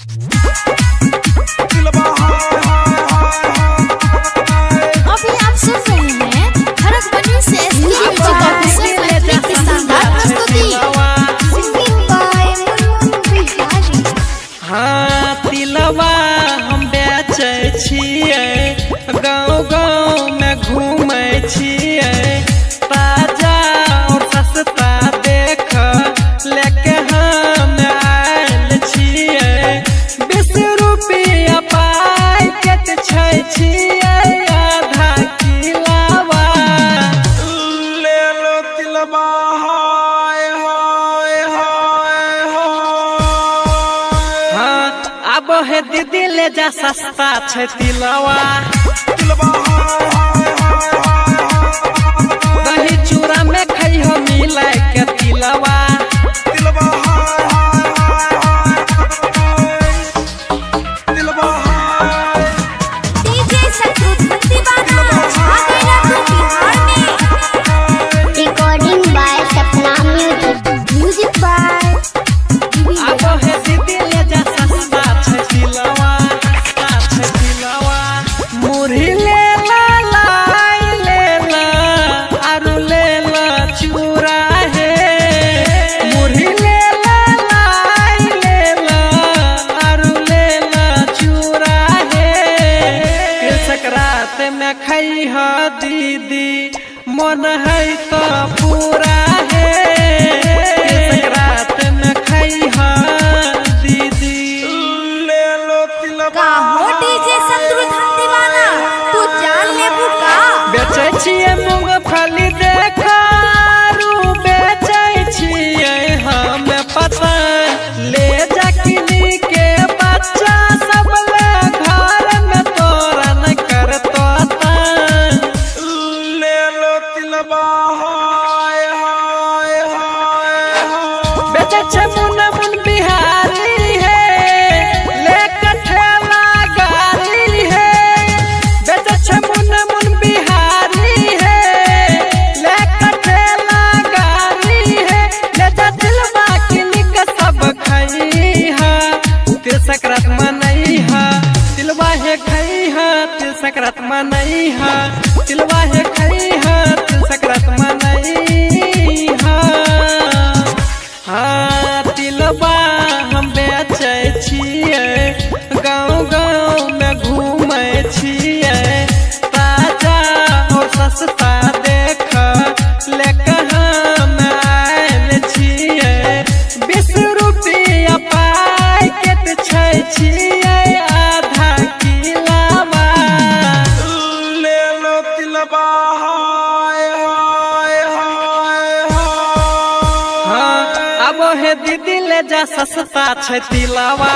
अभी आप सुन रहे हैं खड़गपुर से की शानदार प्रस्तुति। हाँ तिलवा हम बेचे छियै, गाँव गाँव में घूमे छियै, ताजा और सस्ता देख लेके हम आयल छियै। 20 रुपया पैकेट छै छियै आधा किलावा, ले लो तिलवा। अब है दीदी ले जा सस्ता छै तिलवा, दही चूड़ा में खइहो मिलाय के तिलवा। Recording by Sapna music, music by अब है दीदी ले जा सस्ता छै तिलवा, सस्ता छै तिलवा। मुरही ले ला लाई ले ला आरु ले ला चूड़ा हे, मुरही ले ला लाई ले ला आरु ले ला चूड़ा हे। सकरात में खइह दीदी मन है तो पूरा है, सकरात में खइह दीदी। ले लो तिलवा। हो डीजे शत्रुघ्न दीवाना, तू जान ले बुका। बेचे छियै मूंगफली देखा रू बेचे छियै हम पता, ले जा किनी के बच्चा सब ले घर में तोरन कर तोता। ले लो तिलवा। बेचे छै मुन मुन बिहारी है, ले कठेला गारी है। बेचे छै मुन मुन बिहारी है, ले कठेला गारी है। ले जा तिलवा किनी के सब खइहा, तिल सकरात मनइहा, तिलवा हे खइहा, तिल सकरात मनइहा, तिलवा हे खइहा, तिल सकरात मनइहा। हाँ तिलवा हम बेचे छियै, गाँव गाँव में घूमे छियै, ताजा और सस्ता देख लेके हम आयल छियै। 20 रुपया पैकेट छै छियै आधा किलावा, ले लो तिलवा। हाँ अब है दीदी ले जा सस्ता छै तिलवा।